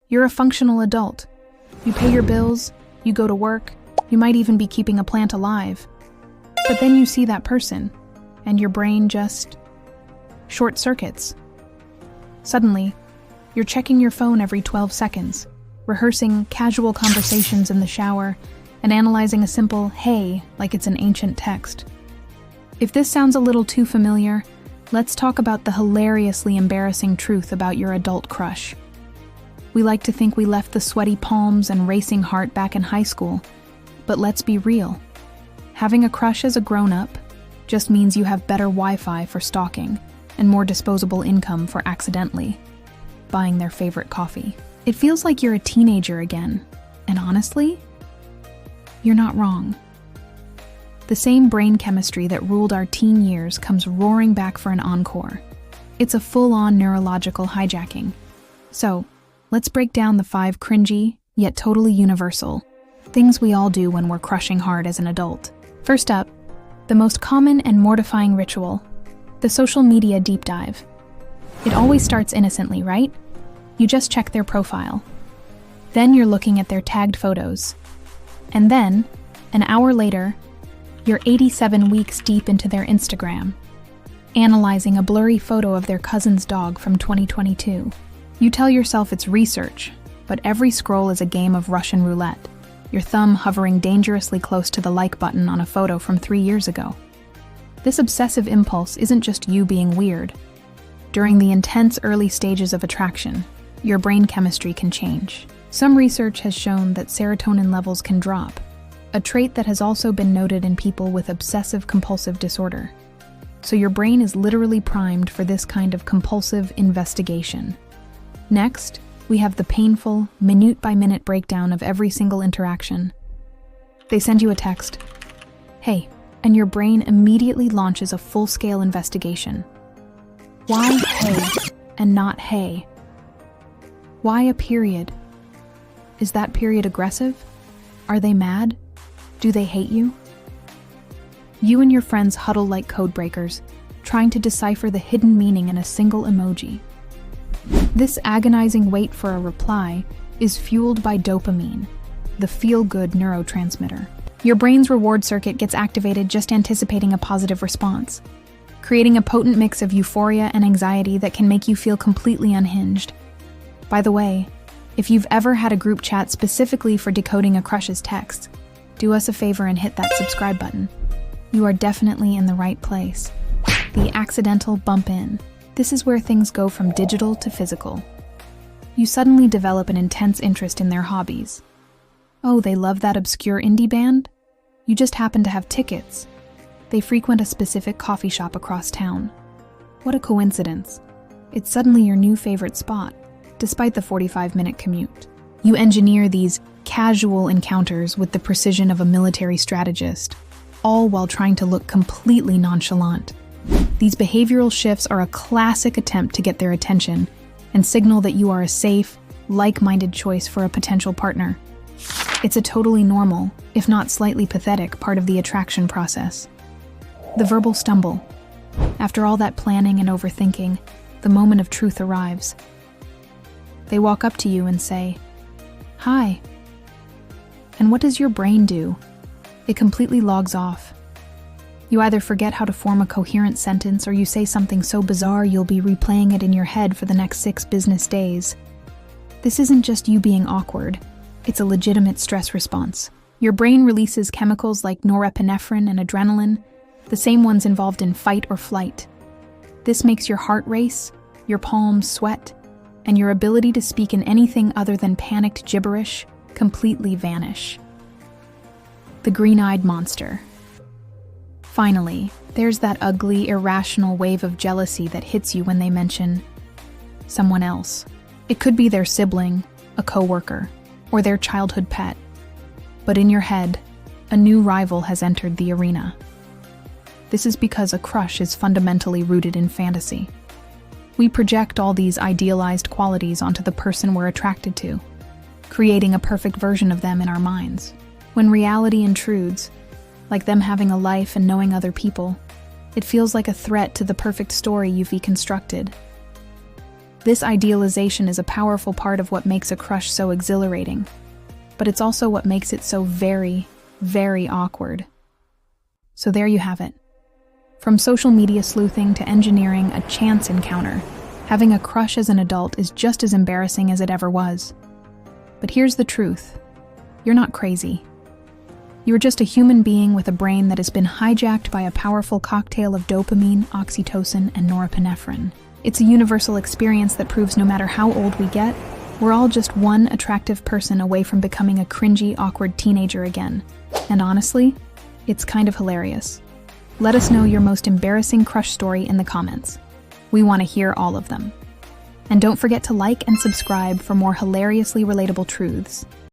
You're a functional adult. You pay your bills, you go to work, you might even be keeping a plant alive. But then you see that person, and your brain just short circuits. Suddenly, you're checking your phone every 12 seconds, rehearsing casual conversations in the shower, and analyzing a simple "hey" like it's an ancient text. If this sounds a little too familiar, let's talk about the hilariously embarrassing truth about your adult crush. We like to think we left the sweaty palms and racing heart back in high school, but let's be real. Having a crush as a grown-up just means you have better Wi-Fi for stalking and more disposable income for accidentally buying their favorite coffee. It feels like you're a teenager again, and honestly, you're not wrong. The same brain chemistry that ruled our teen years comes roaring back for an encore. It's a full-on neurological hijacking. So, let's break down the 5 cringy, yet totally universal, things we all do when we're crushing hard as an adult. First up, the most common and mortifying ritual, the social media deep dive. It always starts innocently, right? You just check their profile. Then you're looking at their tagged photos. And then, an hour later, you're 87 weeks deep into their Instagram, analyzing a blurry photo of their cousin's dog from 2022. You tell yourself it's research, but every scroll is a game of Russian roulette, your thumb hovering dangerously close to the like button on a photo from 3 years ago. This obsessive impulse isn't just you being weird. During the intense early stages of attraction, your brain chemistry can change. Some research has shown that serotonin levels can drop, a trait that has also been noted in people with obsessive-compulsive disorder. So your brain is literally primed for this kind of compulsive investigation. Next, we have the painful, minute-by-minute breakdown of every single interaction. They send you a text, "Hey," and your brain immediately launches a full-scale investigation. Why "hey" and not "hey"? Why a period? Is that period aggressive? Are they mad? Do they hate you? You and your friends huddle like code breakers, trying to decipher the hidden meaning in a single emoji. This agonizing wait for a reply is fueled by dopamine, the feel-good neurotransmitter. Your brain's reward circuit gets activated just anticipating a positive response, creating a potent mix of euphoria and anxiety that can make you feel completely unhinged. By the way, if you've ever had a group chat specifically for decoding a crush's text, do us a favor and hit that subscribe button. You are definitely in the right place. The accidental bump in. This is where things go from digital to physical. You suddenly develop an intense interest in their hobbies. Oh, they love that obscure indie band? You just happen to have tickets. They frequent a specific coffee shop across town. What a coincidence. It's suddenly your new favorite spot, despite the 45-minute commute. You engineer these casual encounters with the precision of a military strategist, all while trying to look completely nonchalant. These behavioral shifts are a classic attempt to get their attention and signal that you are a safe, like-minded choice for a potential partner. It's a totally normal, if not slightly pathetic, part of the attraction process. The verbal stumble. After all that planning and overthinking, the moment of truth arrives. They walk up to you and say, "Hi." And what does your brain do? It completely logs off. You either forget how to form a coherent sentence or you say something so bizarre you'll be replaying it in your head for the next 6 business days. This isn't just you being awkward. It's a legitimate stress response. Your brain releases chemicals like norepinephrine and adrenaline, the same ones involved in fight or flight. This makes your heart race, your palms sweat, and your ability to speak in anything other than panicked gibberish completely vanish. The green-eyed monster. Finally, there's that ugly, irrational wave of jealousy that hits you when they mention someone else. It could be their sibling, a coworker, or their childhood pet. But in your head, a new rival has entered the arena. This is because a crush is fundamentally rooted in fantasy. We project all these idealized qualities onto the person we're attracted to, creating a perfect version of them in our minds. When reality intrudes, like them having a life and knowing other people, it feels like a threat to the perfect story you've constructed. This idealization is a powerful part of what makes a crush so exhilarating, but it's also what makes it so very, very awkward. So there you have it. From social media sleuthing to engineering a chance encounter, having a crush as an adult is just as embarrassing as it ever was. But here's the truth. You're not crazy. You're just a human being with a brain that has been hijacked by a powerful cocktail of dopamine, oxytocin, and norepinephrine. It's a universal experience that proves no matter how old we get, we're all just one attractive person away from becoming a cringy, awkward teenager again. And honestly, it's kind of hilarious. Let us know your most embarrassing crush story in the comments. We want to hear all of them. And don't forget to like and subscribe for more hilariously relatable truths.